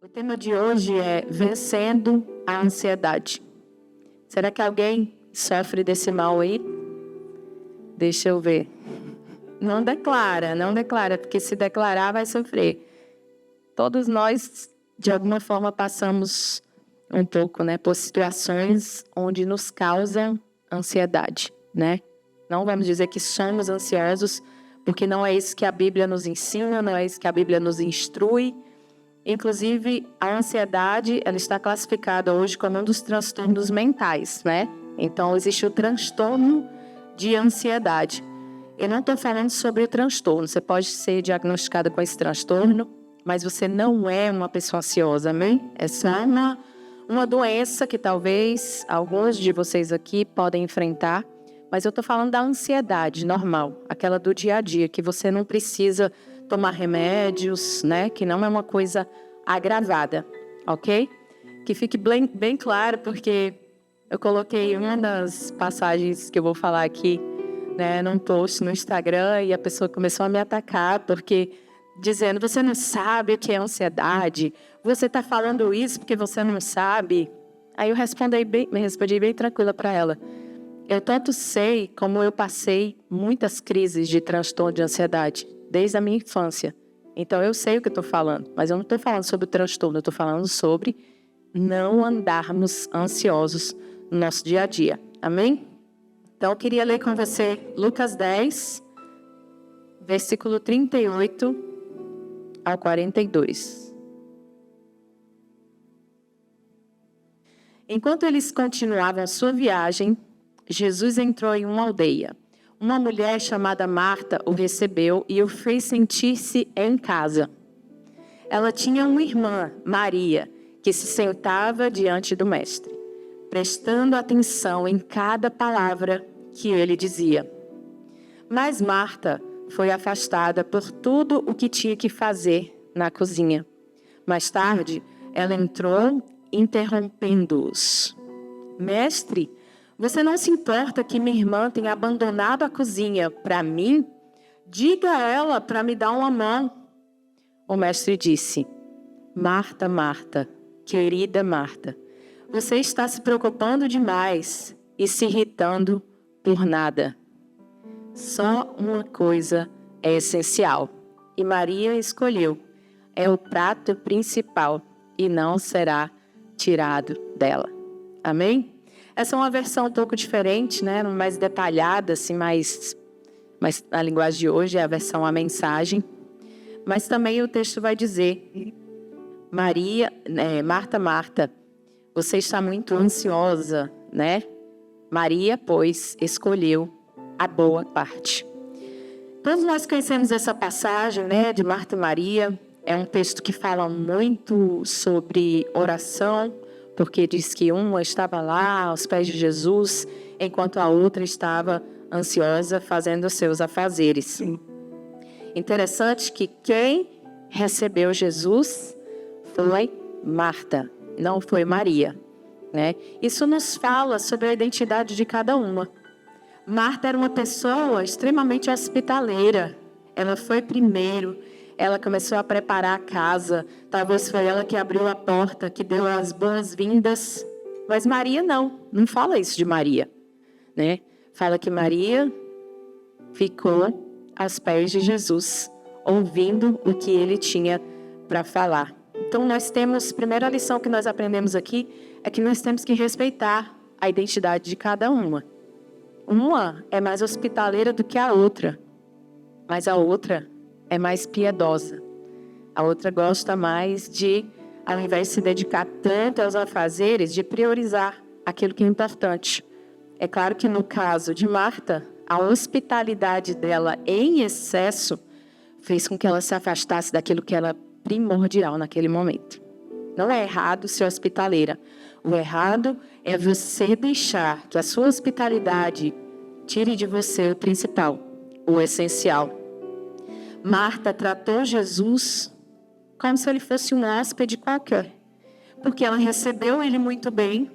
O tema de hoje é vencendo a ansiedade. Será que alguém sofre desse mal aí? Deixa eu ver. Não declara, porque se declarar vai sofrer. Todos nós, de alguma forma, passamos um pouco, por situações onde nos causam ansiedade, Não vamos dizer que somos ansiosos, porque não é isso que a Bíblia nos ensina, não é isso que a Bíblia nos instrui. Inclusive, a ansiedade, ela está classificada hoje como um dos transtornos mentais, Então, existe o transtorno de ansiedade. Eu não estou falando sobre o transtorno. Você pode ser diagnosticada com esse transtorno, mas você não é uma pessoa ansiosa, amém? É só uma doença que talvez alguns de vocês aqui podem enfrentar, mas eu estou falando da ansiedade normal, aquela do dia a dia, que você não precisa tomar remédios, que não é uma coisa agravada, ok? Que fique bem claro, porque eu coloquei uma das passagens que eu vou falar aqui, num post no Instagram, e a pessoa começou a me atacar, porque dizendo, você não sabe o que é ansiedade, você está falando isso porque você não sabe. Aí eu respondi bem tranquila para ela. Eu tanto sei como eu passei muitas crises de transtorno de ansiedade, desde a minha infância. Então eu sei o que eu estou falando, mas eu não estou falando sobre o transtorno, eu estou falando sobre não andarmos ansiosos no nosso dia a dia. Amém? Então eu queria ler com você Lucas 10, versículo 38 ao 42. Enquanto eles continuavam a sua viagem, Jesus entrou em uma aldeia. Uma mulher chamada Marta o recebeu e o fez sentir-se em casa. Ela tinha uma irmã, Maria, que se sentava diante do mestre, prestando atenção em cada palavra que ele dizia. Mas Marta foi afastada por tudo o que tinha que fazer na cozinha. Mais tarde, ela entrou interrompendo-os. Mestre, você não se importa que minha irmã tenha abandonado a cozinha para mim? Diga a ela para me dar uma mão. O mestre disse, Marta, Marta, querida Marta, você está se preocupando demais e se irritando por nada. Só uma coisa é essencial, e Maria escolheu. É o prato principal e não será tirado dela. Amém? Essa é uma versão um pouco diferente, mais detalhada, assim, mais a linguagem de hoje é a versão a mensagem. Mas também o texto vai dizer, Marta, Marta, você está muito ansiosa, Maria, pois, escolheu a boa parte. Todos nós conhecemos essa passagem, de Marta e Maria. É um texto que fala muito sobre oração, porque diz que uma estava lá aos pés de Jesus, enquanto a outra estava ansiosa fazendo os seus afazeres. Interessante que quem recebeu Jesus foi Marta, não foi Maria, Isso nos fala sobre a identidade de cada uma. Marta era uma pessoa extremamente hospitaleira. Ela foi primeiro, ela começou a preparar a casa. Talvez foi ela que abriu a porta, que deu as boas-vindas. Mas Maria não fala isso de Maria, Fala que Maria ficou aos pés de Jesus, ouvindo o que ele tinha para falar. Então nós temos, a primeira lição que nós aprendemos aqui, é que nós temos que respeitar a identidade de cada uma. Uma é mais hospitaleira do que a outra, mas a outra é mais piedosa. A outra gosta mais de, ao invés de se dedicar tanto aos afazeres, de priorizar aquilo que é importante. É claro que no caso de Marta, a hospitalidade dela em excesso fez com que ela se afastasse daquilo que era primordial naquele momento. Não é errado ser hospitaleira. O errado é você deixar que a sua hospitalidade tire de você o principal, o essencial. Marta tratou Jesus como se ele fosse um hóspede qualquer, porque ela recebeu ele muito bem,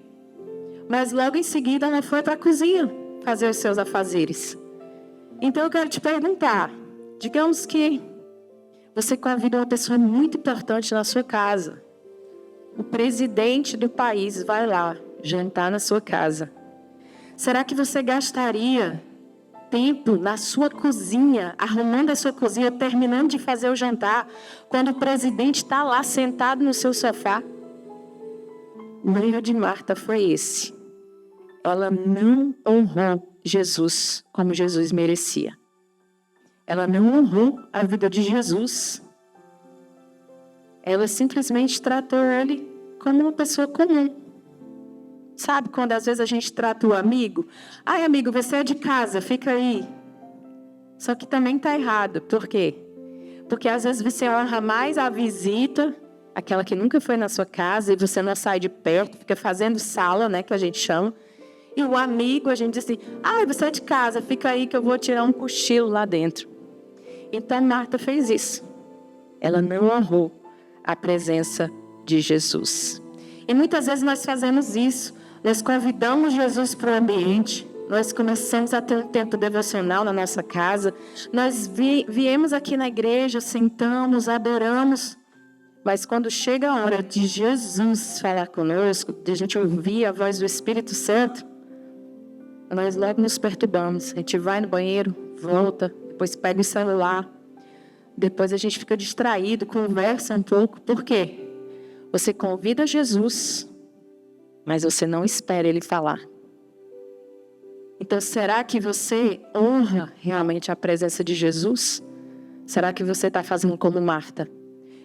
mas logo em seguida ela foi para a cozinha fazer os seus afazeres. Então eu quero te perguntar, digamos que você convida uma pessoa muito importante na sua casa, o presidente do país vai lá jantar na sua casa. Será que você gastaria tempo na sua cozinha, arrumando a sua cozinha, terminando de fazer o jantar, quando o presidente está lá sentado no seu sofá? O erro de Marta foi esse. Ela não honrou Jesus como Jesus merecia. Ela não honrou a vida de Jesus. Ela simplesmente tratou ele como uma pessoa comum. Sabe quando às vezes a gente trata o amigo? Ai, amigo, você é de casa, fica aí. Só que também está errado. Por quê? Porque às vezes você honra mais a visita, aquela que nunca foi na sua casa, e você não sai de perto, fica fazendo sala, né, que a gente chama. E o amigo, a gente diz assim, ai, você é de casa, fica aí que eu vou tirar um cochilo lá dentro. Então Marta fez isso. Ela não honrou a presença de Jesus. E muitas vezes nós fazemos isso. Nós convidamos Jesus para o ambiente. Nós começamos a ter um tempo devocional na nossa casa. Nós viemos aqui na igreja, sentamos, adoramos. Mas quando chega a hora de Jesus falar conosco, de a gente ouvir a voz do Espírito Santo, nós logo nos perturbamos. A gente vai no banheiro, volta, depois pega o celular. Depois a gente fica distraído, conversa um pouco. Por quê? Você convida Jesus, mas você não espera ele falar. Então, será que você honra realmente a presença de Jesus? Será que você está fazendo como Marta?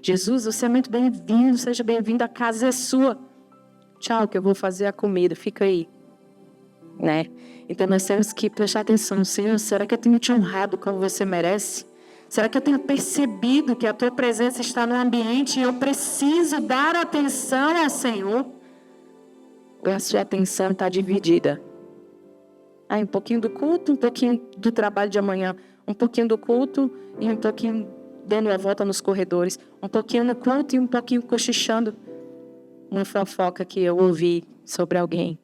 Jesus, você é muito bem-vindo, seja bem-vindo, a casa é sua. Tchau, que eu vou fazer a comida, fica aí. Né? Então, nós temos que prestar atenção. Senhor, será que eu tenho te honrado como você merece? Será que eu tenho percebido que a tua presença está no ambiente e eu preciso dar atenção ao Senhor? Ou a sua atenção está dividida? Um pouquinho do culto, um pouquinho do trabalho de amanhã, um pouquinho do culto e um pouquinho dando a volta nos corredores, um pouquinho no culto e um pouquinho cochichando uma fofoca que eu ouvi sobre alguém.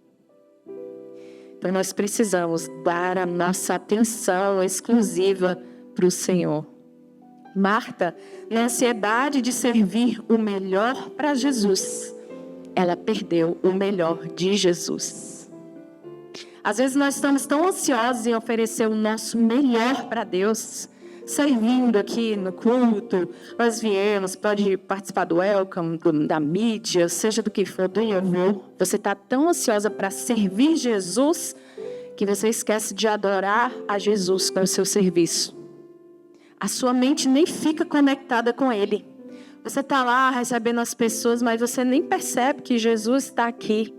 Então nós precisamos dar a nossa atenção exclusiva para o Senhor. Marta, na ansiedade de servir o melhor para Jesus, ela perdeu o melhor de Jesus. Às vezes nós estamos tão ansiosos em oferecer o nosso melhor para Deus, servindo aqui no culto, nós viemos, pode participar do welcome, da mídia, seja do que for, do louvor. Você está tão ansiosa para servir Jesus que você esquece de adorar a Jesus com o seu serviço. A sua mente nem fica conectada com Ele. Você está lá recebendo as pessoas, mas você nem percebe que Jesus está aqui.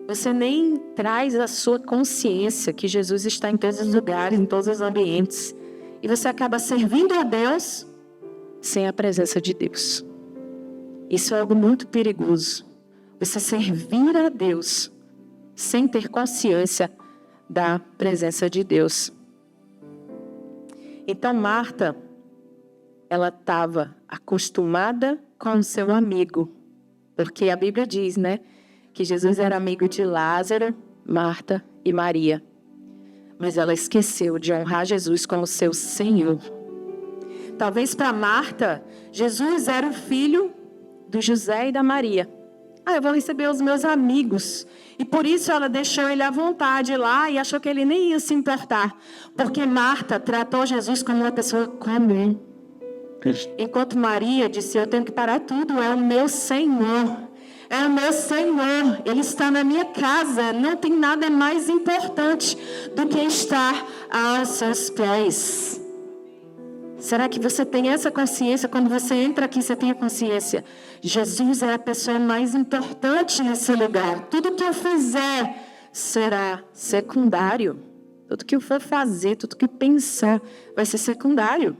Você nem traz a sua consciência que Jesus está em todos os lugares, em todos os ambientes. E você acaba servindo a Deus sem a presença de Deus. Isso é algo muito perigoso. Você servir a Deus sem ter consciência da presença de Deus. Então Marta, ela estava acostumada com o seu amigo. Porque a Bíblia diz, né? Que Jesus era amigo de Lázaro, Marta e Maria. Mas ela esqueceu de honrar Jesus como seu Senhor. Talvez para Marta, Jesus era o filho do José e da Maria. Eu vou receber os meus amigos. E por isso ela deixou ele à vontade lá e achou que ele nem ia se importar. Porque Marta tratou Jesus como uma pessoa comum. Enquanto Maria disse, eu tenho que parar tudo, é o meu Senhor. É o meu Senhor, Ele está na minha casa. Não tem nada mais importante do que estar aos seus pés. Será que você tem essa consciência? Quando você entra aqui, você tem a consciência. Jesus é a pessoa mais importante nesse lugar. Tudo que eu fizer será secundário. Tudo que eu for fazer, tudo que eu pensar vai ser secundário.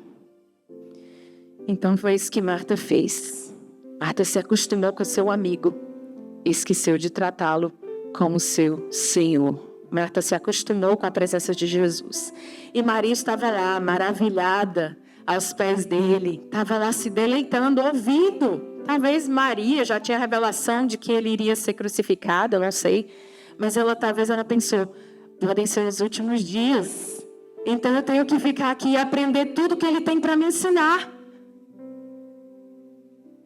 Então foi isso que Marta fez. Marta se acostumou com seu amigo e esqueceu de tratá-lo como seu Senhor. Marta se acostumou com a presença de Jesus. E Maria estava lá, maravilhada, aos pés dele. Estava lá se deleitando, ouvindo. Talvez Maria já tinha a revelação de que ele iria ser crucificado, eu não sei. Mas talvez ela pensou, podem ser os últimos dias. Então eu tenho que ficar aqui e aprender tudo que ele tem para me ensinar.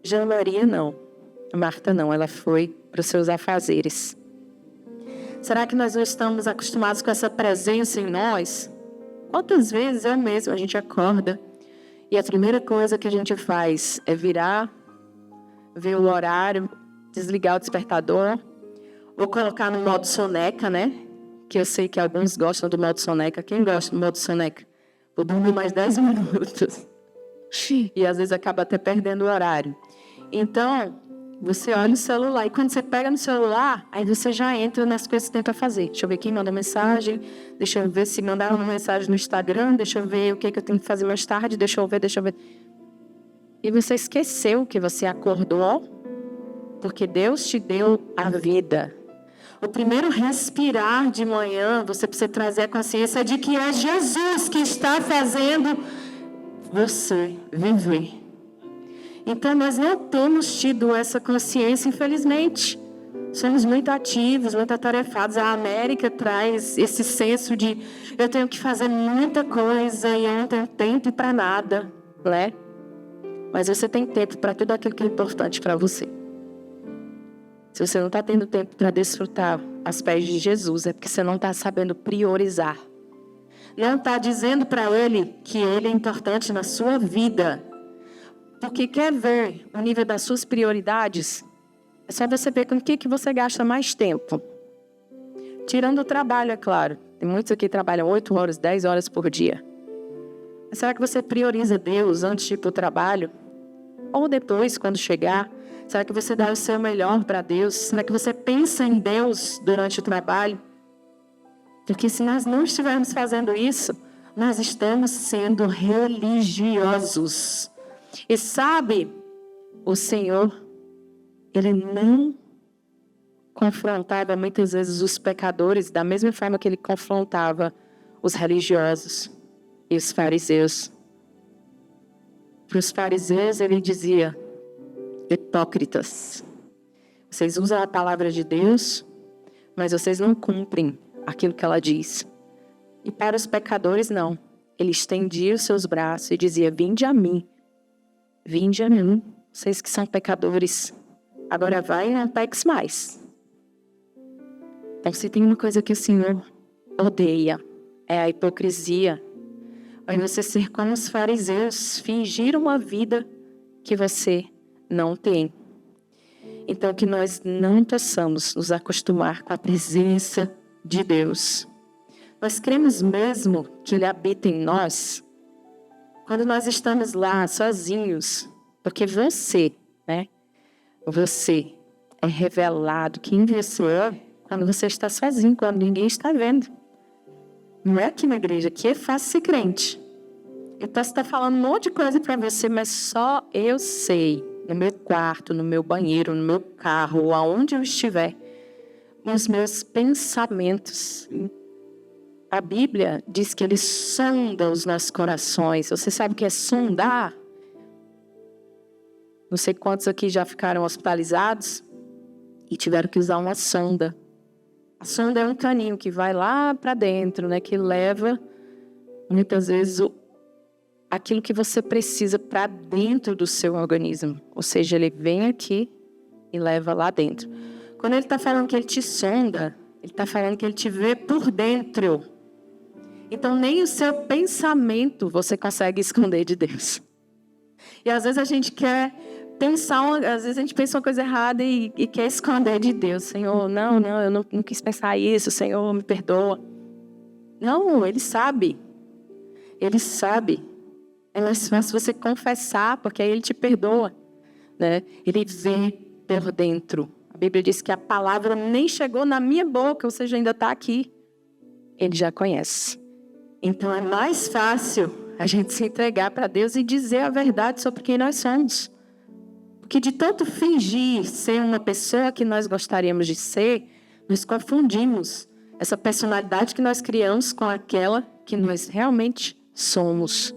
Já Maria não. Marta não, ela foi para os seus afazeres. Será que nós não estamos acostumados com essa presença em nós? Quantas vezes é mesmo, a gente acorda e a primeira coisa que a gente faz é virar, ver o horário, desligar o despertador, ou colocar no modo soneca, né? Que eu sei que alguns gostam do modo soneca. Quem gosta do modo soneca? Vou dormir mais 10 minutos. E às vezes acaba até perdendo o horário. Então, você olha o celular. E quando você pega no celular, aí você já entra nas coisas que tem para fazer. Deixa eu ver quem manda mensagem. Deixa eu ver se mandaram uma mensagem no Instagram. Deixa eu ver o que eu tenho que fazer mais tarde. Deixa eu ver. E você esqueceu que você acordou porque Deus te deu a vida. O primeiro respirar de manhã, você precisa trazer a consciência de que é Jesus que está fazendo você viver. Então, nós não temos tido essa consciência, infelizmente. Somos muito ativos, muito atarefados. A América traz esse senso de eu tenho que fazer muita coisa e eu não tenho tempo para nada, né? Mas você tem tempo para tudo aquilo que é importante para você. Se você não está tendo tempo para desfrutar aos pés de Jesus, é porque você não está sabendo priorizar. Não está dizendo para Ele que Ele é importante na sua vida. Porque quer ver o nível das suas prioridades? É só você ver com o que você gasta mais tempo. Tirando o trabalho, é claro. Tem muitos aqui que trabalham 8 horas, 10 horas por dia. Mas será que você prioriza Deus antes de ir para o trabalho? Ou depois, quando chegar? Será que você dá o seu melhor para Deus? Será que você pensa em Deus durante o trabalho? Porque se nós não estivermos fazendo isso, nós estamos sendo religiosos. E sabe, o Senhor, Ele não confrontava muitas vezes os pecadores da mesma forma que Ele confrontava os religiosos e os fariseus. Para os fariseus, Ele dizia: hipócritas, vocês usam a palavra de Deus, mas vocês não cumprem aquilo que ela diz. E para os pecadores, não. Ele estendia os seus braços e dizia: vinde a mim, vocês que são pecadores. Agora vai e não peques mais. Então, se tem uma coisa que o Senhor odeia, é a hipocrisia. Aí você ser como os fariseus, fingir uma vida que você não tem. Então, que nós não possamos nos acostumar com a presença de Deus. Nós cremos mesmo que Ele habita em nós quando nós estamos lá sozinhos. Porque você, né? Você é revelado quem você é quando você está sozinho, quando ninguém está vendo. Não é aqui na igreja, aqui é fácil ser crente. Eu posso estar falando um monte de coisa para você, mas só eu sei, no meu quarto, no meu banheiro, no meu carro, aonde eu estiver, os meus pensamentos. A Bíblia diz que Ele sonda os nossos corações. Você sabe o que é sondar? Não sei quantos aqui já ficaram hospitalizados e tiveram que usar uma sonda. A sonda é um caninho que vai lá para dentro, né? Que leva, muitas vezes, aquilo que você precisa para dentro do seu organismo. Ou seja, ele vem aqui e leva lá dentro. Quando ele está falando que ele te sonda, ele está falando que ele te vê por dentro. Então, nem o seu pensamento você consegue esconder de Deus. E às vezes a gente quer pensar, às vezes a gente pensa uma coisa errada e quer esconder de Deus. Senhor, não, eu não quis pensar isso. Senhor, me perdoa. Não, Ele sabe. Ele sabe. É mais fácil você confessar, porque aí Ele te perdoa, né? Ele vê por dentro. A Bíblia diz que a palavra nem chegou na minha boca, ou seja, ainda está aqui. Ele já conhece. Então é mais fácil a gente se entregar para Deus e dizer a verdade sobre quem nós somos. Porque de tanto fingir ser uma pessoa que nós gostaríamos de ser, nós confundimos essa personalidade que nós criamos com aquela que nós realmente somos.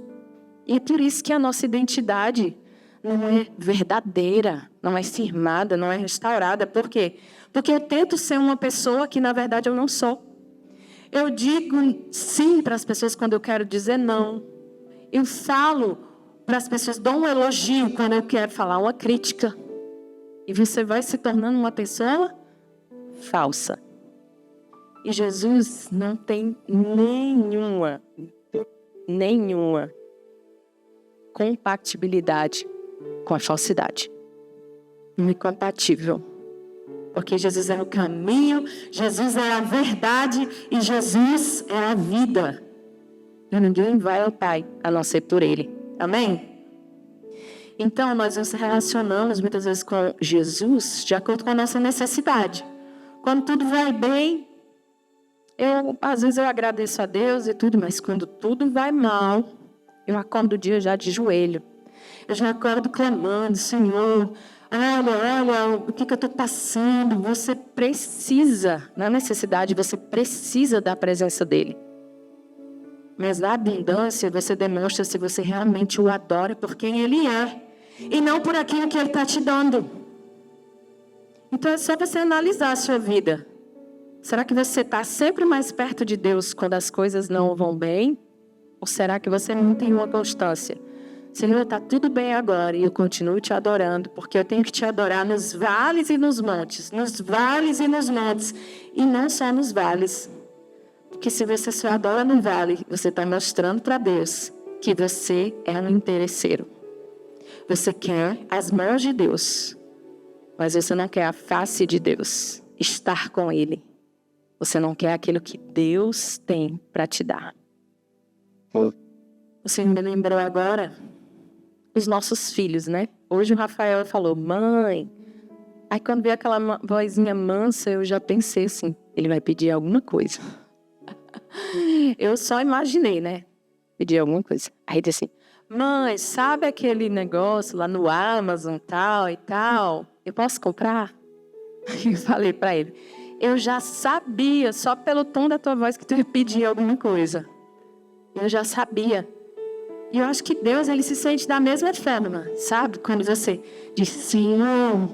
E é por isso que a nossa identidade não é verdadeira, não é firmada, não é restaurada. Por quê? Porque eu tento ser uma pessoa que, na verdade, eu não sou. Eu digo sim para as pessoas quando eu quero dizer não. Eu falo para as pessoas, dou um elogio quando eu quero falar uma crítica. E você vai se tornando uma pessoa falsa. E Jesus não tem nenhuma compatibilidade com a falsidade. Incompatível. Porque Jesus é o caminho, Jesus é a verdade e Jesus é a vida. E ninguém vai ao Pai a não ser por Ele. Amém? Então, nós nos relacionamos muitas vezes com Jesus de acordo com a nossa necessidade. Quando tudo vai bem, às vezes eu agradeço a Deus e tudo, mas quando tudo vai mal, eu acordo o dia já de joelho. Eu já acordo clamando, Senhor, olha, o que eu estou passando? Você precisa, na necessidade, você precisa da presença dEle. Mas na abundância, você demonstra se você realmente o adora por quem Ele é. E não por aquilo que Ele está te dando. Então é só você analisar a sua vida. Será que você está sempre mais perto de Deus quando as coisas não vão bem? Ou será que você não tem uma constância? Senhor, está tudo bem agora e eu continuo te adorando, porque eu tenho que te adorar nos vales e nos montes. Nos vales e nos montes. E não só nos vales. Porque se você só adora no vale, você está mostrando para Deus que você é um interesseiro. Você quer as mãos de Deus, mas você não quer a face de Deus, estar com Ele. Você não quer aquilo que Deus tem para te dar. Você me lembrou agora os nossos filhos, né? Hoje o Rafael falou, mãe. Aí quando veio aquela vozinha mansa, eu já pensei assim, ele vai pedir alguma coisa. Eu só imaginei, né? Pedir alguma coisa. Aí disse assim, mãe, sabe aquele negócio lá no Amazon, tal e tal? Eu posso comprar? Eu falei para ele, eu já sabia, só pelo tom da tua voz, que tu ia pedir alguma coisa. Eu já sabia. E eu acho que Deus, Ele se sente da mesma forma, sabe? Quando você diz, Senhor,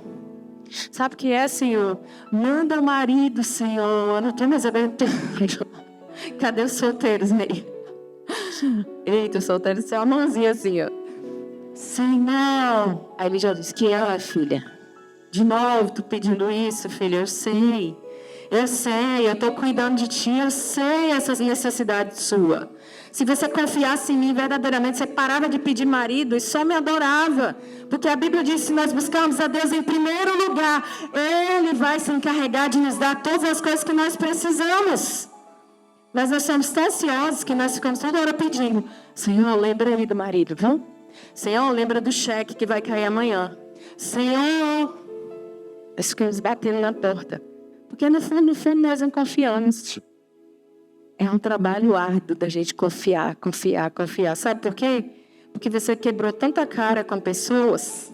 sabe o que é, Senhor? Manda o marido, Senhor, eu não tenho mais abertura. Cadê os solteiros aí? Eita, os solteiros são uma mãozinha assim, ó. Senhor. Aí ele já disse, que é, filha? De novo, tu pedindo isso, filha, eu sei, eu tô cuidando de ti, eu sei essas necessidades suas. Se você confiasse em mim verdadeiramente, você parava de pedir marido e só me adorava. Porque a Bíblia diz que se nós buscarmos a Deus em primeiro lugar, Ele vai se encarregar de nos dar todas as coisas que nós precisamos. Mas nós somos tão ansiosos que nós ficamos toda hora pedindo, Senhor, lembra aí do marido, viu? Senhor, lembra do cheque que vai cair amanhã. Senhor, nós ficamos batendo na porta. Porque no fundo nós não confiamos. É um trabalho árduo da gente confiar. Sabe por quê? Porque você quebrou tanta cara com pessoas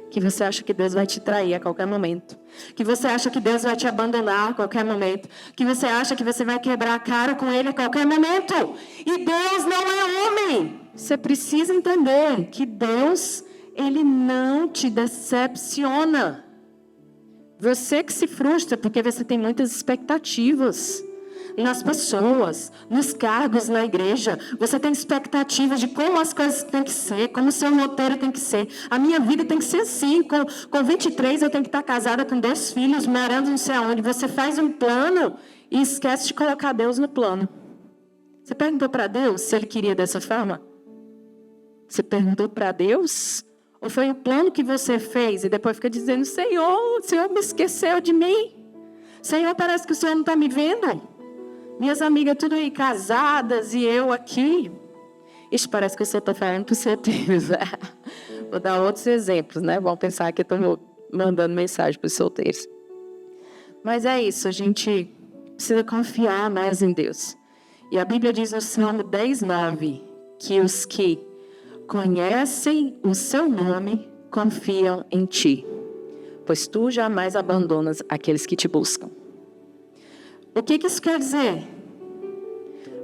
que você acha que Deus vai te trair a qualquer momento. Que você acha que Deus vai te abandonar a qualquer momento. Que você acha que você vai quebrar a cara com Ele a qualquer momento. E Deus não é homem. Você precisa entender que Deus, Ele não te decepciona. Você que se frustra porque você tem muitas expectativas nas pessoas, nos cargos na igreja. Você tem expectativas de como as coisas têm que ser, como o seu roteiro tem que ser. A minha vida tem que ser assim. Com 23 eu tenho que estar casada com 2 filhos, morando não sei aonde. Você faz um plano e esquece de colocar Deus no plano. Você perguntou para Deus se Ele queria dessa forma? Você perguntou para Deus? Ou foi o plano que você fez e depois fica dizendo, Senhor, o Senhor me esqueceu de mim? Senhor, parece que o Senhor não está me vendo? Minhas amigas tudo aí casadas e eu aqui. Isso parece que eu estou falando para os solteiros. Vou dar outros exemplos, né? Vão pensar que eu estou mandando mensagem para os solteiros. Mas é isso, a gente precisa confiar mais em Deus. E a Bíblia diz no Salmo 10:9 que os que conhecem o seu nome confiam em ti, pois tu jamais abandonas aqueles que te buscam. O que isso quer dizer?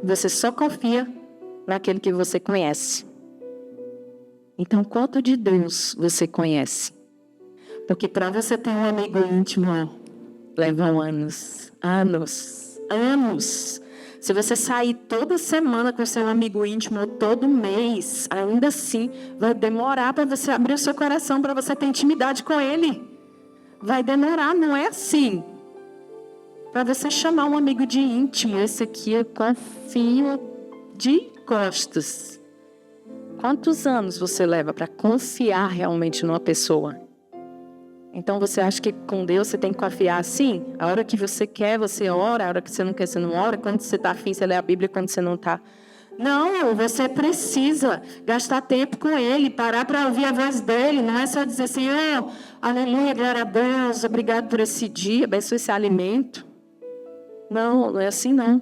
Você só confia naquele que você conhece. Então, quanto de Deus você conhece? Porque para você ter um amigo íntimo, levam anos. Se você sair toda semana com seu amigo íntimo, ou todo mês, ainda assim, vai demorar para você abrir o seu coração, para você ter intimidade com ele. vai demorar, não é assim. Para você chamar um amigo de íntimo, esse aqui eu confio de costas. Quantos anos você leva para confiar realmente numa pessoa? Então você acha que com Deus você tem que confiar assim? A hora que você quer, você ora. A hora que você não quer, você não ora. Quando você está afim, você lê a Bíblia. Quando você não está... Não, você precisa gastar tempo com Ele, parar para ouvir a voz dEle. Não é só dizer assim, oh, aleluia, glória a Deus, obrigado por esse dia, abençoe esse alimento. Não, não é assim não.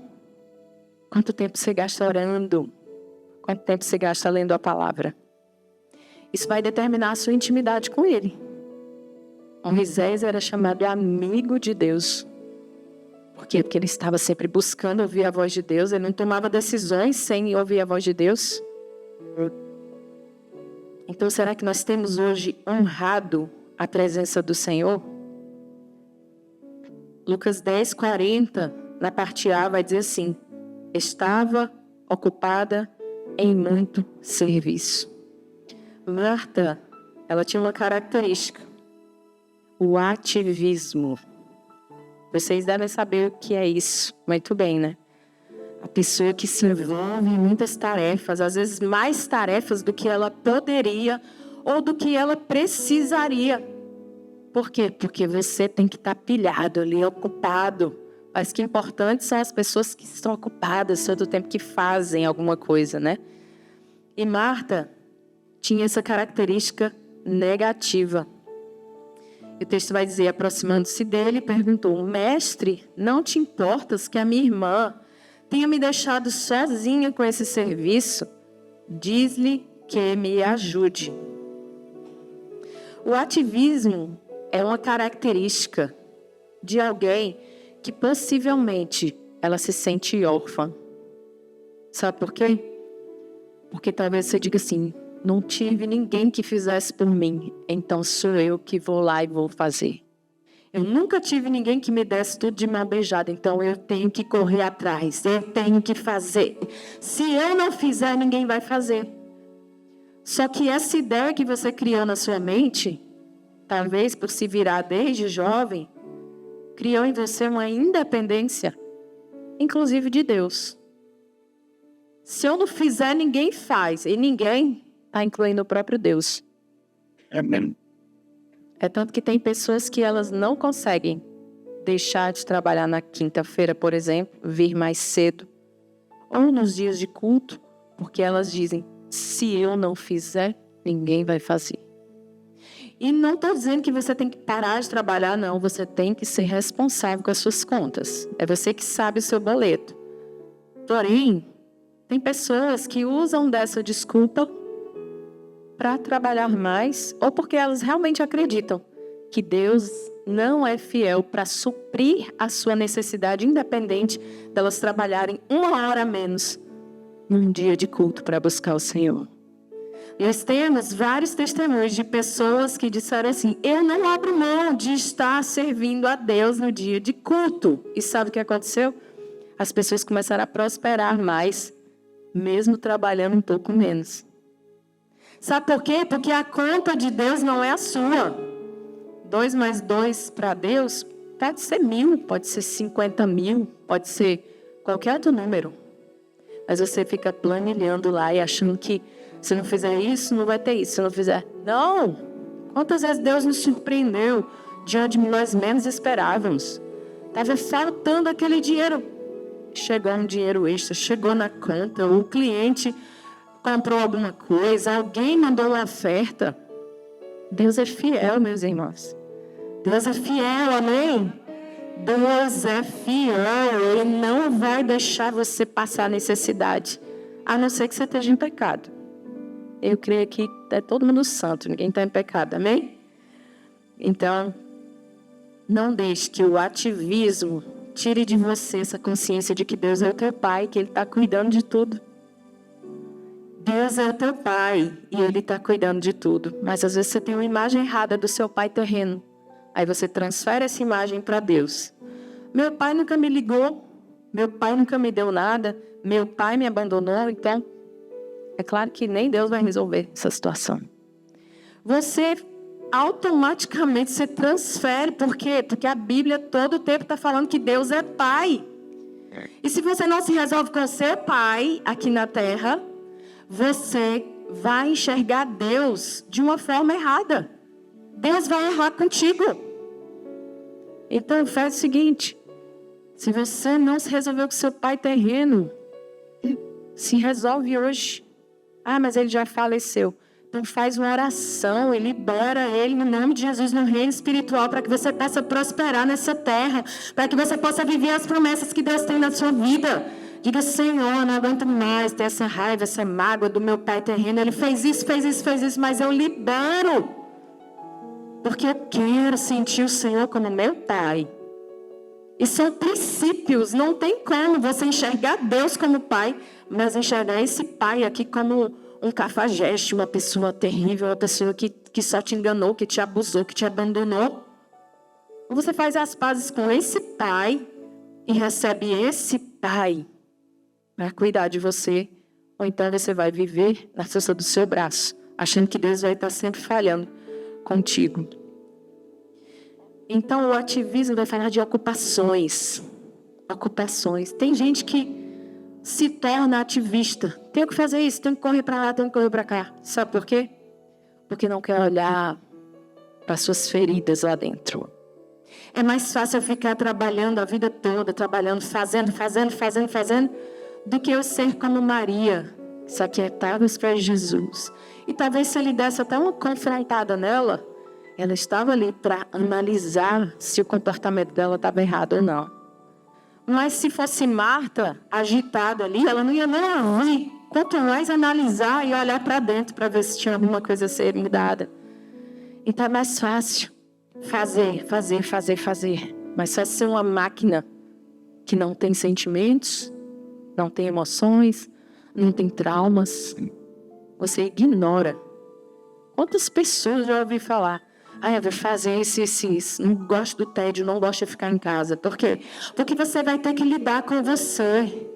Quanto tempo você gasta orando? Quanto tempo você gasta lendo a palavra? Isso vai determinar a sua intimidade com Ele. Moisés era chamado de amigo de Deus. Por quê? Porque ele estava sempre buscando ouvir a voz de Deus. Ele não tomava decisões sem ouvir a voz de Deus. Então, será que nós temos hoje honrado a presença do Senhor? Lucas 10, 40, na parte A, vai dizer assim: estava ocupada em muito serviço. Marta, ela tinha uma característica: o ativismo. Vocês devem saber o que é isso. Muito bem, né? A pessoa que se envolve em muitas tarefas, às vezes mais tarefas do que ela poderia ou do que ela precisaria. Por quê? Porque você tem que estar pilhado ali, ocupado. Mas que importante são as pessoas que estão ocupadas todo o tempo que fazem alguma coisa, né? E Marta tinha essa característica negativa. E o texto vai dizer, aproximando-se dele, perguntou: mestre, não te importas que a minha irmã tenha me deixado sozinha com esse serviço? Diz-lhe que me ajude. O ativismo é uma característica de alguém que possivelmente ela se sente órfã. Sabe por quê? Porque talvez você diga assim: não tive ninguém que fizesse por mim, então sou eu que vou lá e vou fazer. Eu nunca tive ninguém que me desse tudo de mão beijada, então eu tenho que correr atrás, eu tenho que fazer. Se eu não fizer, ninguém vai fazer. Só que essa ideia que você criou na sua mente, talvez por se virar desde jovem, criou em você uma independência, inclusive de Deus. Se eu não fizer, ninguém faz, e ninguém está incluindo o próprio Deus. É tanto que tem pessoas que elas não conseguem deixar de trabalhar na quinta-feira, por exemplo, vir mais cedo, ou nos dias de culto, porque elas dizem: se eu não fizer, ninguém vai fazer. E não estou dizendo que você tem que parar de trabalhar, não. Você tem que ser responsável com as suas contas. É você que sabe o seu boleto. Porém, tem pessoas que usam dessa desculpa para trabalhar mais, ou porque elas realmente acreditam que Deus não é fiel para suprir a sua necessidade, independente delas trabalharem 1 hora a menos num dia de culto para buscar o Senhor. Nós temos vários testemunhos de pessoas que disseram assim: eu não abro mão de estar servindo a Deus no dia de culto. E sabe o que aconteceu? As pessoas começaram a prosperar mais, mesmo trabalhando um pouco menos. Sabe por quê? Porque a conta de Deus não é a sua. 2 mais 2 para Deus pode ser 1.000, pode ser 50.000, pode ser qualquer outro número. Mas você fica planilhando lá e achando que se não fizer isso, não vai ter isso. Se não fizer... Não! Quantas vezes Deus nos surpreendeu diante de nós menos esperávamos? Estava faltando aquele dinheiro. Chegou um dinheiro extra, chegou na conta, o cliente comprou alguma coisa, alguém mandou uma oferta. Deus é fiel, meus irmãos. Deus é fiel, amém? Deus é fiel, Ele não vai deixar você passar necessidade, a não ser que você esteja em pecado. Eu creio que é todo mundo santo, ninguém está em pecado, amém? Então, não deixe que o ativismo tire de você essa consciência de que Deus é o teu Pai, que Ele está cuidando de tudo. Deus é o teu Pai e Ele está cuidando de tudo. Mas às vezes você tem uma imagem errada do seu pai terreno. Aí você transfere essa imagem para Deus. Meu pai nunca me ligou, meu pai nunca me deu nada, meu pai me abandonou, então é claro que nem Deus vai resolver essa situação. Você automaticamente você transfere. Por quê? Porque a Bíblia todo o tempo está falando que Deus é Pai. E se você não se resolve com ser pai aqui na terra, você vai enxergar Deus de uma forma errada. Deus vai errar contigo. Então faz o seguinte: se você não se resolveu com seu pai terreno, se resolve hoje. Ah, mas ele já faleceu. Então faz uma oração e libera ele no nome de Jesus no reino espiritual, para que você possa prosperar nessa terra, para que você possa viver as promessas que Deus tem na sua vida. Diga: Senhor, não aguento mais ter essa raiva, essa mágoa do meu pai terreno. Ele fez isso, mas eu libero. Porque eu quero sentir o Senhor como meu pai. E são princípios, não tem como você enxergar Deus como pai, mas enxergar esse pai aqui como um cafajeste, uma pessoa terrível, uma pessoa que só te enganou, que te abusou, que te abandonou. Ou você faz as pazes com esse pai e recebe esse pai para cuidar de você, ou então você vai viver na força do seu braço, achando que Deus vai estar sempre falhando contigo. Então o ativismo vai falar de ocupações. Tem gente que se torna ativista. Tenho que fazer isso, tenho que correr para lá, tenho que correr para cá. Sabe por quê? Porque não quer olhar para suas feridas lá dentro. É mais fácil eu ficar trabalhando a vida toda, trabalhando, fazendo, do que eu ser como Maria, que se aquietava aos pés de Jesus. E talvez se ele desse até uma confrontada nela, ela estava ali para analisar se o comportamento dela estava errado ou não. Mas se fosse Marta agitada ali, ela não ia nem ouvir. Quanto mais analisar e olhar para dentro para ver se tinha alguma coisa a ser mudada. Então é mais fácil fazer. Mas só ser uma máquina que não tem sentimentos, não tem emoções, não tem traumas. Você ignora. Quantas pessoas já ouvi falar? Eu vou fazer isso. Não gosto do tédio, não gosto de ficar em casa. Por quê? Porque você vai ter que lidar com você.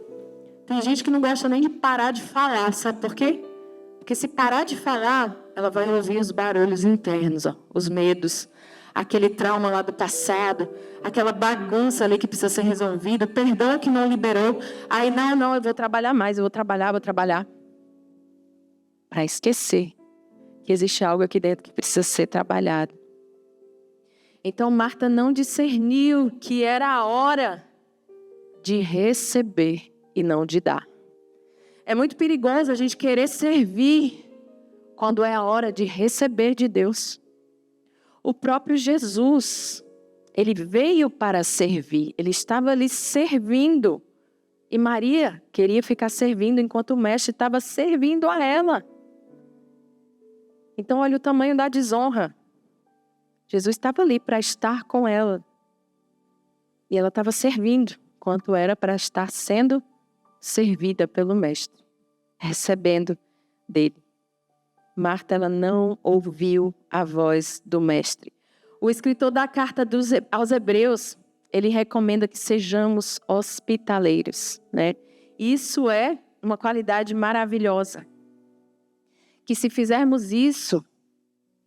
Tem gente que não gosta nem de parar de falar. Sabe por quê? Porque se parar de falar, ela vai ouvir os barulhos internos, os medos, aquele trauma lá do passado, aquela bagunça ali que precisa ser resolvida, perdão que não liberou. Aí, não, eu vou trabalhar mais, eu vou trabalhar. Para esquecer que existe algo aqui dentro que precisa ser trabalhado. Então Marta não discerniu que era a hora de receber e não de dar. É muito perigoso a gente querer servir quando é a hora de receber de Deus. O próprio Jesus, ele veio para servir, ele estava ali servindo. E Maria queria ficar servindo enquanto o mestre estava servindo a ela. Então, olha o tamanho da desonra. Jesus estava ali para estar com ela. E ela estava servindo, enquanto era para estar sendo servida pelo mestre, recebendo dele. Marta, ela não ouviu a voz do mestre. O escritor da carta aos Hebreus, ele recomenda que sejamos hospitaleiros, né? Isso é uma qualidade maravilhosa. Que se fizermos isso,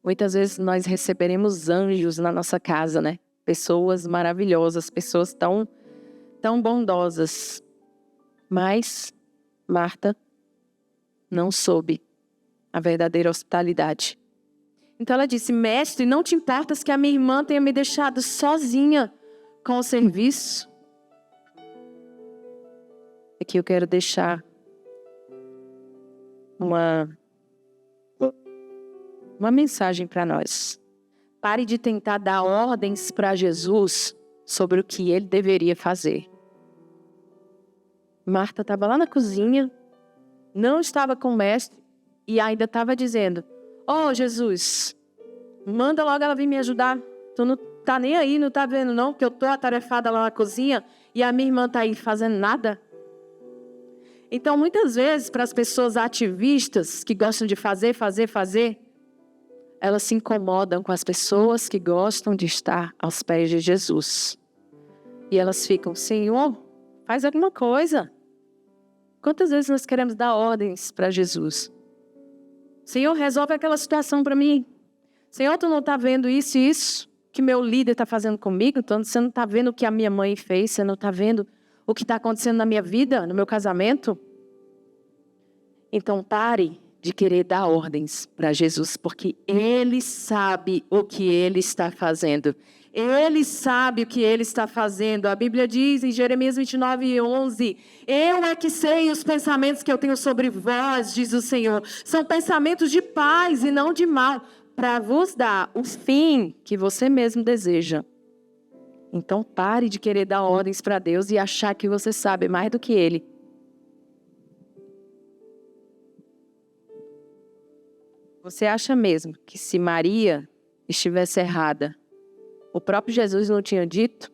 muitas vezes nós receberemos anjos na nossa casa, né? Pessoas maravilhosas, pessoas tão bondosas. Mas Marta não soube a verdadeira hospitalidade. Então ela disse: mestre, não te importas que a minha irmã tenha me deixado sozinha com o serviço? Aqui eu quero deixar uma mensagem para nós. Pare de tentar dar ordens para Jesus sobre o que ele deveria fazer. Marta estava lá na cozinha, não estava com o mestre e ainda estava dizendo: Jesus, manda logo ela vir me ajudar. Tu não tá nem aí, não tá vendo não, que eu tô atarefada lá na cozinha e a minha irmã tá aí fazendo nada? Então, muitas vezes, para as pessoas ativistas que gostam de fazer, elas se incomodam com as pessoas que gostam de estar aos pés de Jesus. E elas ficam: Senhor, faz alguma coisa. Quantas vezes nós queremos dar ordens para Jesus? Senhor, resolve aquela situação para mim. Senhor, tu não está vendo isso e isso que meu líder está fazendo comigo? Você não está vendo o que a minha mãe fez? Você não está vendo o que está acontecendo na minha vida, no meu casamento? Então pare de querer dar ordens para Jesus, porque Ele sabe o que Ele está fazendo. Ele sabe o que Ele está fazendo. A Bíblia diz em Jeremias 29:11, eu é que sei os pensamentos que eu tenho sobre vós, diz o Senhor. São pensamentos de paz e não de mal, para vos dar o fim que você mesmo deseja. Então pare de querer dar ordens para Deus e achar que você sabe mais do que Ele. Você acha mesmo que se Maria estivesse errada, o próprio Jesus não tinha dito?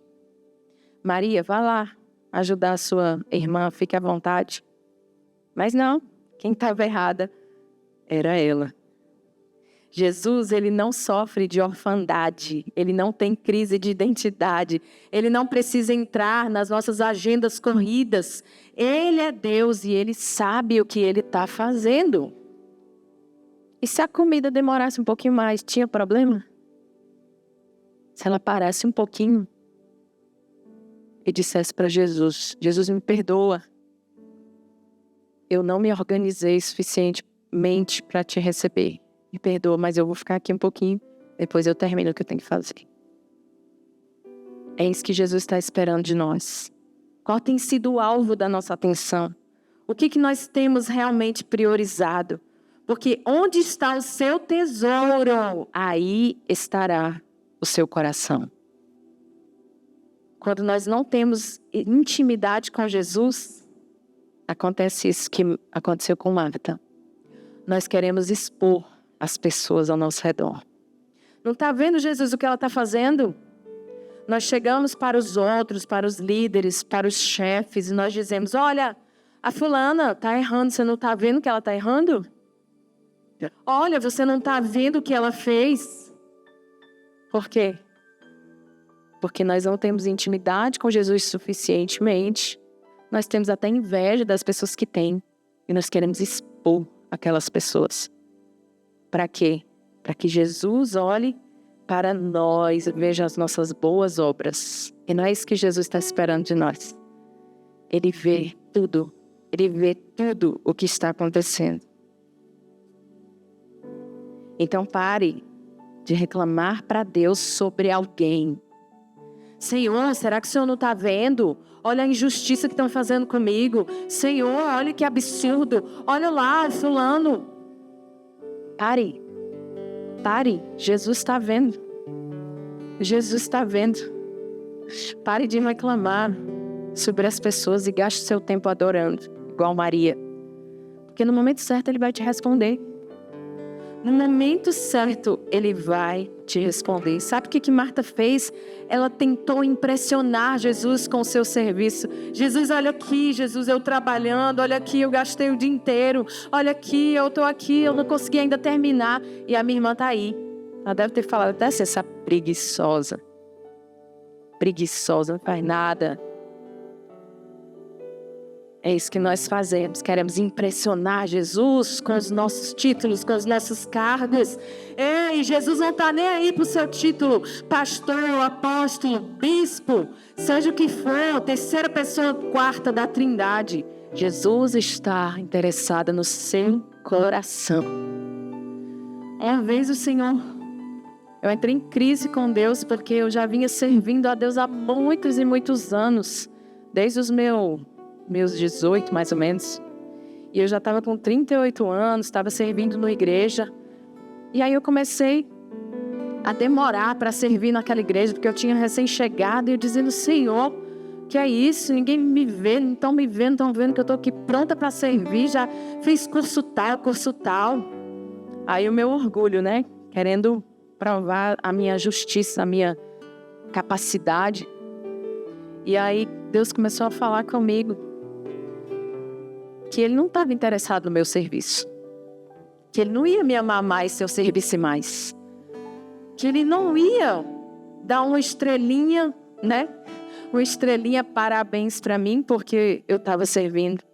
Maria, vá lá ajudar a sua irmã, fique à vontade. Mas não, quem estava errada era ela. Jesus, ele não sofre de orfandade, ele não tem crise de identidade, ele não precisa entrar nas nossas agendas corridas. Ele é Deus e ele sabe o que ele está fazendo. E se a comida demorasse um pouquinho mais, tinha problema? Se ela parasse um pouquinho e dissesse para Jesus, Jesus, me perdoa, eu não me organizei suficientemente para te receber. Me perdoa, mas eu vou ficar aqui um pouquinho, depois eu termino o que eu tenho que fazer. É isso que Jesus está esperando de nós. Qual tem sido o alvo da nossa atenção? O que nós temos realmente priorizado? Porque onde está o seu tesouro, aí estará o seu coração. Quando nós não temos intimidade com Jesus, acontece isso que aconteceu com Marta. Nós queremos expor as pessoas ao nosso redor. Não está vendo, Jesus, o que ela está fazendo? Nós chegamos para os outros, para os líderes, para os chefes, e nós dizemos, olha, a fulana está errando, você não está vendo que ela está errando? Olha, você não está vendo o que ela fez? Por quê? Porque nós não temos intimidade com Jesus suficientemente. Nós temos até inveja das pessoas que têm. E nós queremos expor aquelas pessoas. Para quê? Para que Jesus olhe para nós e veja as nossas boas obras. E não é isso que Jesus está esperando de nós. Ele vê tudo. Ele vê tudo o que está acontecendo. Então pare de reclamar para Deus sobre alguém. Senhor, será que o Senhor não está vendo? Olha a injustiça que estão fazendo comigo. Senhor, olha que absurdo. Olha lá, fulano. Pare. Pare. Jesus está vendo. Jesus está vendo. Pare de reclamar sobre as pessoas e gaste seu tempo adorando, igual Maria. Porque no momento certo Ele vai te responder. No momento certo, Ele vai te responder. Sabe o que Marta fez? Ela tentou impressionar Jesus com o seu serviço. Jesus, olha aqui, Jesus, eu trabalhando. Olha aqui, eu gastei o dia inteiro. Olha aqui, eu estou aqui, eu não consegui ainda terminar. E a minha irmã está aí. Ela deve ter falado até assim, essa preguiçosa. Preguiçosa, não faz nada. É isso que nós fazemos, queremos impressionar Jesus com os nossos títulos, com os nossos cargos. Ei, Jesus não está nem aí para o seu título, pastor, apóstolo, bispo, seja o que for, terceira pessoa, quarta da Trindade. Jesus está interessado no seu coração. Uma vez o Senhor, eu entrei em crise com Deus, porque eu já vinha servindo a Deus há muitos e muitos anos, desde os meus 18, mais ou menos. E eu já estava com 38 anos, estava servindo na igreja. E aí eu comecei a demorar para servir naquela igreja, porque eu tinha recém-chegado e eu dizendo, Senhor, que é isso? Ninguém me vê, não estão me vendo, estão vendo que eu estou aqui pronta para servir, já fiz curso tal. Aí o meu orgulho, né? Querendo provar a minha justiça, a minha capacidade. E aí Deus começou a falar comigo que Ele não estava interessado no meu serviço, que Ele não ia me amar mais se eu servisse mais, que Ele não ia dar uma estrelinha, né? Uma estrelinha parabéns para mim porque eu estava servindo.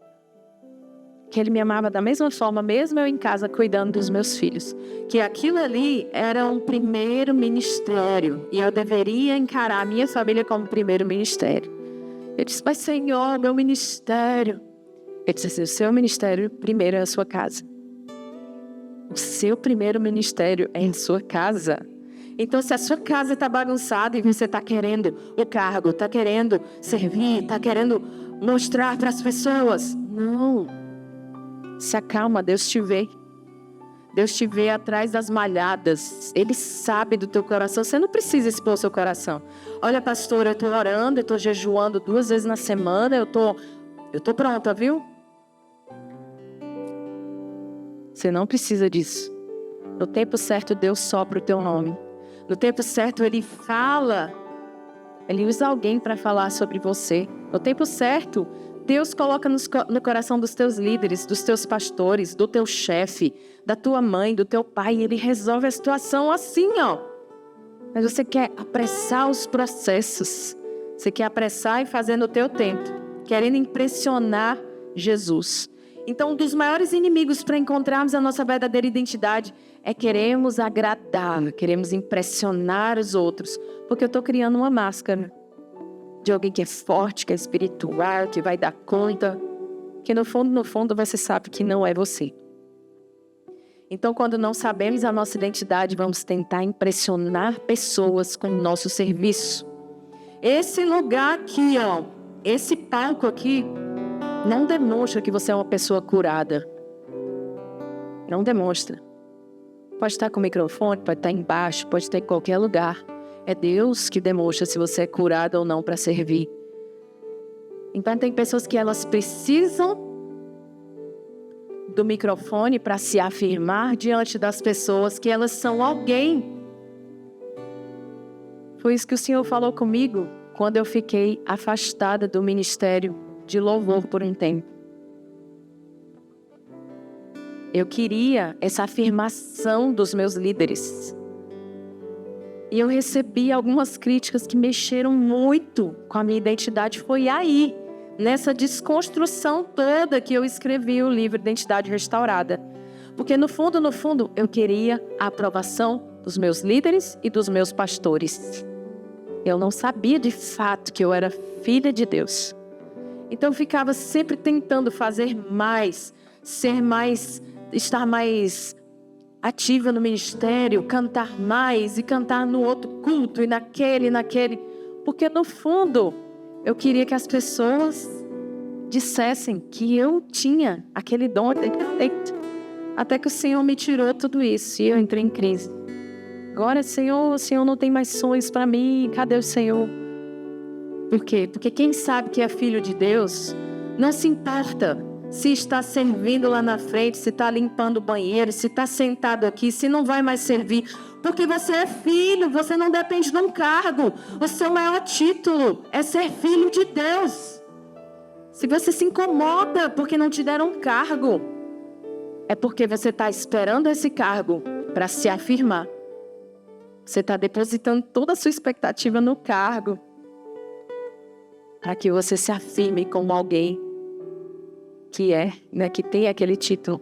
que Ele me amava da mesma forma, mesmo eu em casa cuidando dos meus filhos. Que aquilo ali era um primeiro ministério e eu deveria encarar a minha família como primeiro ministério. Eu disse, mas Senhor, meu ministério. Ele disse assim, o seu ministério primeiro é a sua casa. O seu primeiro ministério é em sua casa. Então, se a sua casa está bagunçada e você está querendo o cargo, está querendo servir, está querendo mostrar para as pessoas, não. Se acalma, Deus te vê. Deus te vê atrás das malhadas. Ele sabe do teu coração. Você não precisa expor o seu coração. Olha, pastora, eu estou orando, eu estou jejuando 2 vezes na semana, eu tô pronta, viu? Você não precisa disso. No tempo certo, Deus sopra o teu nome. No tempo certo, Ele fala. Ele usa alguém para falar sobre você. No tempo certo, Deus coloca no coração dos teus líderes, dos teus pastores, do teu chefe, da tua mãe, do teu pai. E Ele resolve a situação assim, ó. Mas você quer apressar os processos. Você quer apressar e fazer no teu tempo. Querendo impressionar Jesus. Então, um dos maiores inimigos para encontrarmos a nossa verdadeira identidade é queremos agradar, queremos impressionar os outros. Porque eu estou criando uma máscara de alguém que é forte, que é espiritual, que vai dar conta. Que no fundo, você sabe que não é você. Então, quando não sabemos a nossa identidade, vamos tentar impressionar pessoas com o nosso serviço. Esse lugar aqui, ó, esse palco aqui, não demonstra que você é uma pessoa curada. Não demonstra. Pode estar com o microfone, pode estar embaixo, pode estar em qualquer lugar. É Deus que demonstra se você é curado ou não para servir. Então tem pessoas que elas precisam do microfone para se afirmar diante das pessoas que elas são alguém. Foi isso que o Senhor falou comigo quando eu fiquei afastada do ministério de louvor por um tempo. Eu queria essa afirmação dos meus líderes. E eu recebi algumas críticas que mexeram muito com a minha identidade. Foi aí, nessa desconstrução toda, que eu escrevi o livro Identidade Restaurada. Porque no fundo, eu queria a aprovação dos meus líderes e dos meus pastores. Eu não sabia de fato que eu era filha de Deus. Então eu ficava sempre tentando fazer mais, estar mais ativa no ministério, cantar mais e cantar no outro culto e naquele. Porque no fundo, eu queria que as pessoas dissessem que eu tinha aquele dom, até que o Senhor me tirou tudo isso e eu entrei em crise. Agora, Senhor, o Senhor não tem mais sonhos para mim, cadê o Senhor? Por quê? Porque quem sabe que é filho de Deus, não se importa se está servindo lá na frente, se está limpando o banheiro, se está sentado aqui, se não vai mais servir. Porque você é filho, você não depende de um cargo. O seu maior título é ser filho de Deus. Se você se incomoda porque não te deram um cargo, é porque você está esperando esse cargo para se afirmar. Você está depositando toda a sua expectativa no cargo, para que você se afirme como alguém que tem aquele título.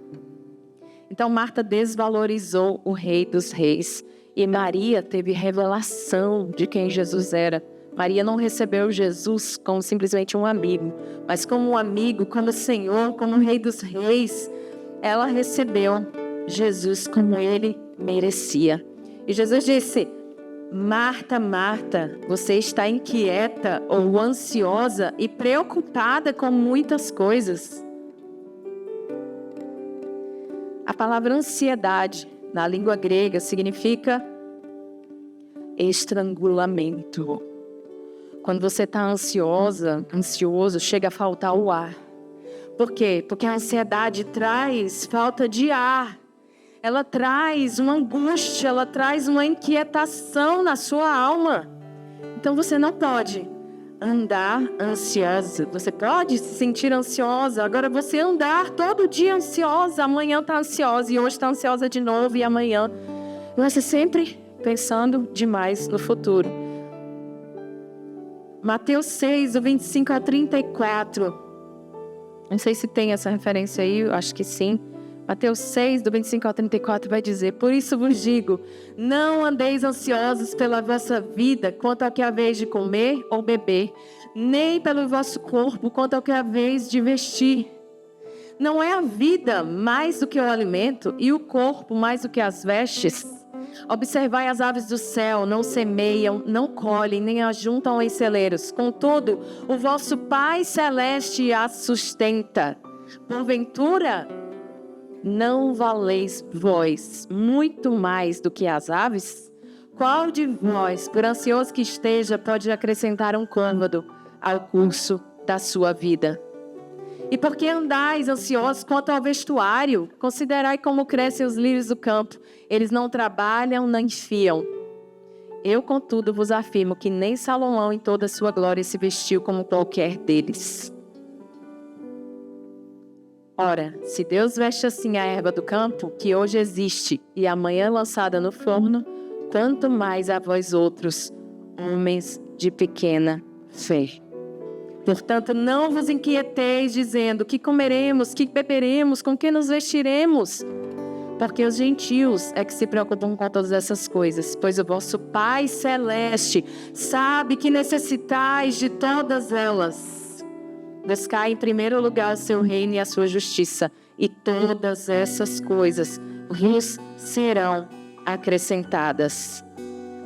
Então Marta desvalorizou o Rei dos Reis e Maria teve revelação de quem Jesus era. Maria não recebeu Jesus como simplesmente um amigo, mas como um amigo, como o Senhor, como o Rei dos Reis. Ela recebeu Jesus como Ele merecia. E Jesus disse: Marta, Marta, você está inquieta ou ansiosa e preocupada com muitas coisas. A palavra ansiedade, na língua grega, significa estrangulamento. Quando você está ansioso, chega a faltar o ar. Por quê? Porque a ansiedade traz falta de ar. Ela traz uma angústia, ela traz uma inquietação na sua alma. Então você não pode andar ansiosa. Você pode se sentir ansiosa. Agora você andar todo dia ansiosa. Amanhã está ansiosa e hoje está ansiosa de novo e amanhã. Você sempre pensando demais no futuro. Mateus 6, do 25 a 34. Não sei se tem essa referência aí, eu acho que sim. Mateus 6, do 25 ao 34, vai dizer: por isso vos digo, não andeis ansiosos pela vossa vida, quanto ao que haveis de comer ou beber, nem pelo vosso corpo, quanto ao que haveis de vestir. Não é a vida mais do que o alimento, e o corpo mais do que as vestes? Observai as aves do céu, não semeiam, não colhem, nem ajuntam em celeiros. Contudo, o vosso Pai Celeste as sustenta. Porventura, não valeis vós muito mais do que as aves? Qual de vós, por ansioso que esteja, pode acrescentar um côvado ao curso da sua vida? E por que andais ansiosos quanto ao vestuário? Considerai como crescem os lírios do campo. Eles não trabalham, nem fiam. Eu, contudo, vos afirmo que nem Salomão em toda a sua glória se vestiu como qualquer deles. Ora, se Deus veste assim a erva do campo, que hoje existe e amanhã lançada no forno, quanto mais a vós outros, homens de pequena fé. Portanto, não vos inquieteis dizendo: que comeremos, que beberemos, com que nos vestiremos? Porque os gentios é que se preocupam com todas essas coisas, pois o vosso Pai Celeste sabe que necessitais de todas elas. Buscai em primeiro lugar o seu reino e a sua justiça, e todas essas coisas vos serão acrescentadas.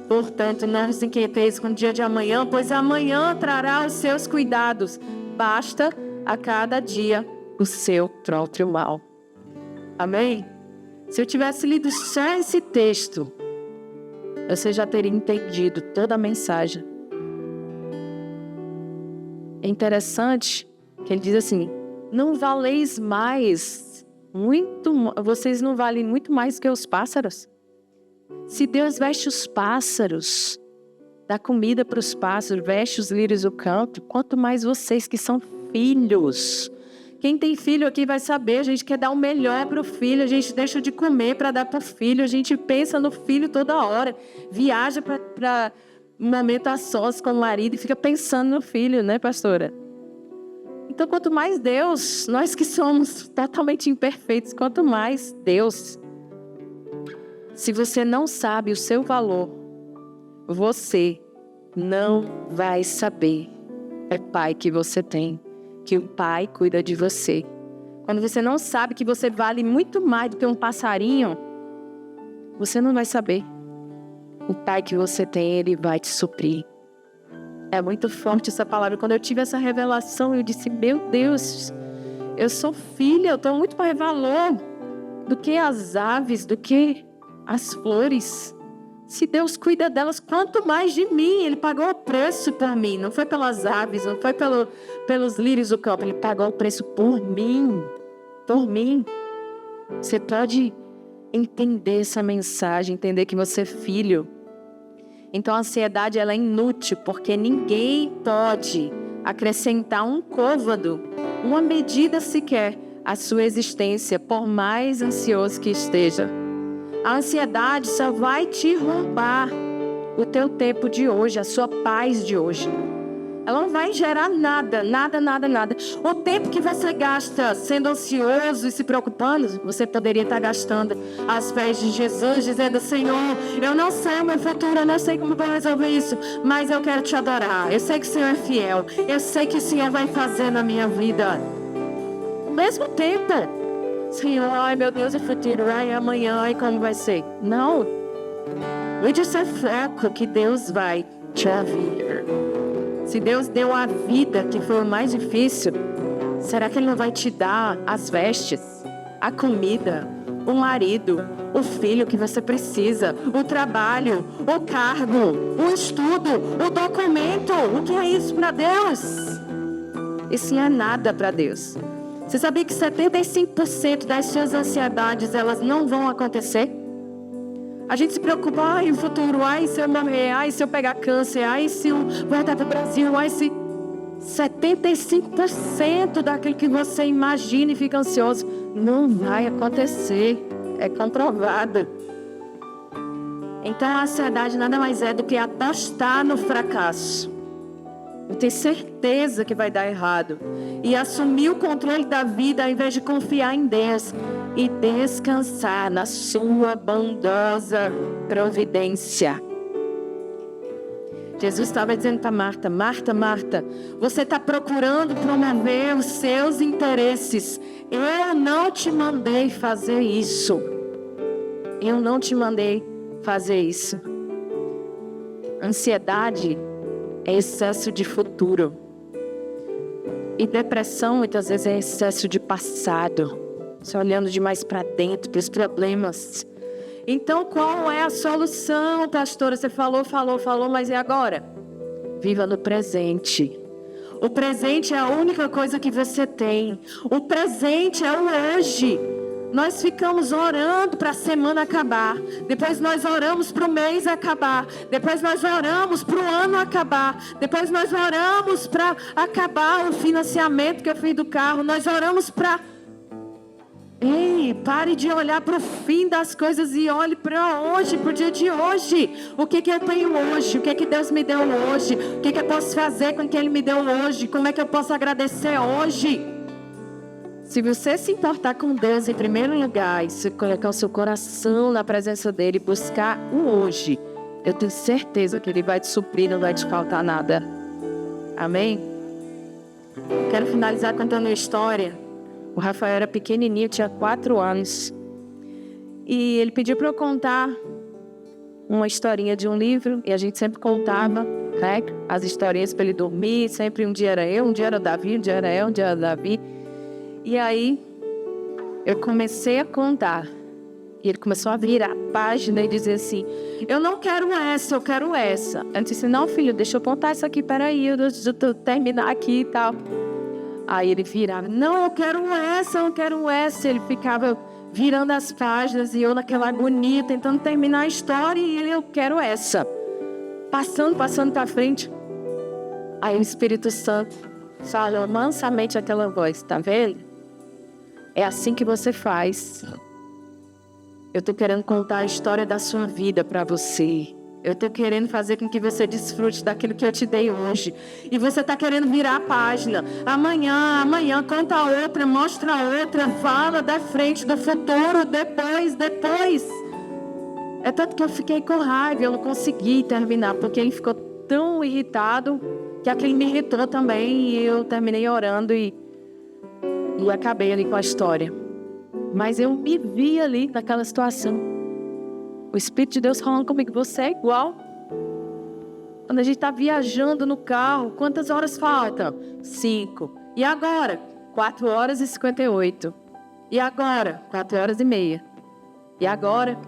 Portanto, não vos inquieteis com o dia de amanhã, pois amanhã trará os seus cuidados. Basta a cada dia o seu próprio mal. Amém? Se eu tivesse lido só esse texto, você já teria entendido toda a mensagem. É interessante que ele diz assim: não valeis mais, vocês não valem muito mais que os pássaros? Se Deus veste os pássaros, dá comida para os pássaros, veste os lírios do campo, quanto mais vocês que são filhos. Quem tem filho aqui vai saber, a gente quer dar o melhor para o filho, a gente deixa de comer para dar para o filho, a gente pensa no filho toda hora, viaja para um momento a sós com o marido e fica pensando no filho, né, pastora? Então, quanto mais Deus, nós que somos totalmente imperfeitos, quanto mais Deus. Se você não sabe o seu valor, você não vai saber o pai que você tem, que o pai cuida de você. Quando você não sabe que você vale muito mais do que um passarinho, você não vai saber. O pai que você tem, ele vai te suprir. É muito forte essa palavra. Quando eu tive essa revelação, eu disse: meu Deus, eu sou filha, eu tenho muito mais valor do que as aves, do que as flores. Se Deus cuida delas, quanto mais de mim. Ele pagou o preço por mim. Não foi pelas aves, não foi pelos lírios do campo. Ele pagou o preço por mim. Por mim. Você pode entender essa mensagem, entender que você é filho. Então a ansiedade ela é inútil, porque ninguém pode acrescentar um côvado, uma medida sequer, à sua existência, por mais ansioso que esteja. A ansiedade só vai te roubar o teu tempo de hoje, a sua paz de hoje. Ela não vai gerar nada. O tempo que você gasta sendo ansioso e se preocupando, você poderia estar gastando aos pés de Jesus, dizendo: Senhor, eu não sei o meu futuro, eu não sei como vou resolver isso, mas eu quero te adorar. Eu sei que o Senhor é fiel, eu sei que o Senhor vai fazer na minha vida. Ao mesmo tempo, Senhor, ai meu Deus, o futuro, ai amanhã, ai como vai ser? Não. Mude esse foco que Deus vai te ouvir. Se Deus deu a vida, que foi o mais difícil, será que Ele não vai te dar as vestes, a comida, o marido, o filho que você precisa, o trabalho, o cargo, o estudo, o documento? O que é isso para Deus? Isso não é nada para Deus. Você sabia que 75% das suas ansiedades, elas não vão acontecer? A gente se preocupa: ai, o futuro, ai, se eu morrer, ai, se eu pegar câncer, ai, se eu voltar para o Brasil, ai, se... 75% daquilo que você imagina e fica ansioso não vai acontecer. É comprovado. Então a ansiedade nada mais é do que apostar no fracasso. Eu tenho certeza que vai dar errado. E assumir o controle da vida ao invés de confiar em Deus e descansar na sua bondosa providência. Jesus estava dizendo para Marta: Marta, Marta, você está procurando promover os seus interesses. Eu não te mandei fazer isso. Eu não te mandei fazer isso. Ansiedade é excesso de futuro. E depressão muitas vezes é excesso de passado. Você olhando demais para dentro, para os problemas. Então, qual é a solução, pastora? Você falou, mas e agora? Viva no presente. O presente é a única coisa que você tem. O presente é o hoje. Nós ficamos orando para a semana acabar. Depois nós oramos para o mês acabar. Depois nós oramos para o ano acabar. Depois nós oramos para acabar o financiamento que eu fiz do carro. Nós oramos para... Ei, pare de olhar para o fim das coisas e olhe para hoje, para o dia de hoje. O que eu tenho hoje? O que Deus me deu hoje? O que eu posso fazer com o que Ele me deu hoje? Como é que eu posso agradecer hoje? Se você se importar com Deus em primeiro lugar e se colocar o seu coração na presença dEle e buscar o hoje, eu tenho certeza que Ele vai te suprir, não vai te faltar nada. Amém? Quero finalizar contando uma história. O Rafael era pequenininho, tinha 4 anos. E ele pediu para eu contar uma historinha de um livro. E a gente sempre contava, né, as historinhas para ele dormir. Sempre um dia era eu, um dia era o Davi, um dia era eu, um dia era o Davi. E aí eu comecei a contar. E ele começou a virar a página e dizer assim: eu não quero essa, eu quero essa. Eu disse: não, filho, deixa eu contar isso aqui, peraí, eu terminar aqui e tal. Aí ele virava: não, eu quero essa, eu quero essa. Ele ficava virando as páginas e eu naquela agonia, tentando terminar a história. E ele: eu quero essa. Passando para frente. Aí o Espírito Santo fala mansamente aquela voz: tá vendo? É assim que você faz. Eu estou querendo contar a história da sua vida para você. Eu estou querendo fazer com que você desfrute daquilo que eu te dei hoje. E você está querendo virar a página. Amanhã, conta a outra, mostra a outra, fala da frente, do futuro, depois. É tanto que eu fiquei com raiva, eu não consegui terminar, porque ele ficou tão irritado, que aquele me irritou também, e eu terminei orando e acabei ali com a história. Mas eu me vi ali naquela situação. O Espírito de Deus falando comigo: você é igual. Quando a gente está viajando no carro, quantas horas faltam? 5. E agora? 4h58. E agora? 4h30. E agora?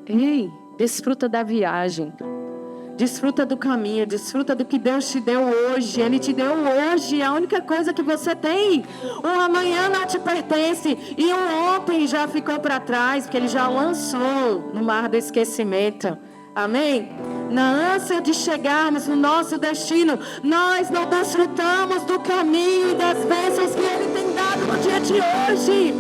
Ei, desfruta da viagem. Desfruta do caminho, desfruta do que Deus te deu hoje. Ele te deu hoje, a única coisa que você tem. O amanhã não te pertence. E o ontem já ficou para trás, porque Ele já lançou no mar do esquecimento. Amém? Na ânsia de chegarmos no nosso destino, nós não desfrutamos do caminho e das bênçãos que Ele tem dado no dia de hoje.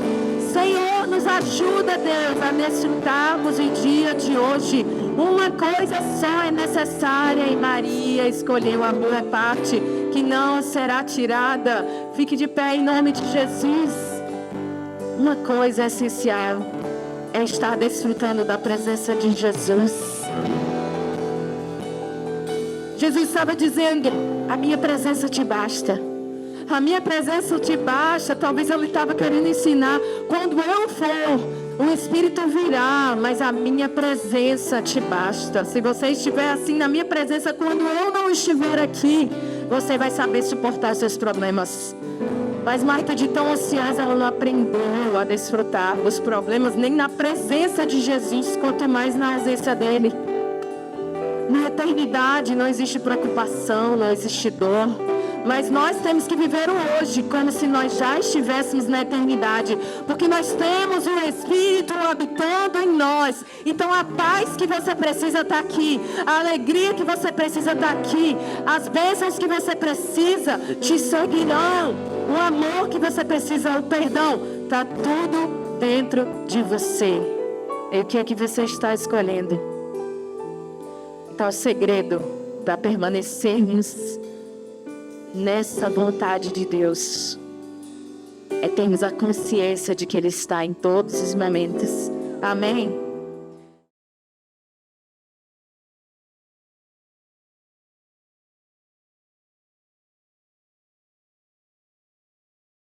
Senhor, nos ajuda, Deus, a desfrutarmos o dia de hoje. Uma coisa só é necessária, e Maria escolheu a boa parte, que não será tirada. Fique de pé em nome de Jesus. Uma coisa essencial é estar desfrutando da presença de Jesus. Jesus estava dizendo: a minha presença te basta. A minha presença te basta. Talvez ele estava querendo ensinar: quando eu for, o Espírito virá, mas a minha presença te basta. Se você estiver assim na minha presença, quando eu não estiver aqui, você vai saber suportar seus problemas. Mas Marta, de tão ansiosa, ela não aprendeu a desfrutar dos problemas, nem na presença de Jesus, quanto mais na ausência dele. Na eternidade não existe preocupação, não existe dor. Mas nós temos que viver o hoje como se nós já estivéssemos na eternidade. Porque nós temos o Espírito habitando em nós. Então a paz que você precisa está aqui. A alegria que você precisa está aqui. As bênçãos que você precisa te seguirão. O amor que você precisa, o perdão, está tudo dentro de você. E o que é que você está escolhendo? Então o segredo para permanecermos nessa vontade de Deus. É termos a consciência de que Ele está em todos os momentos. Amém?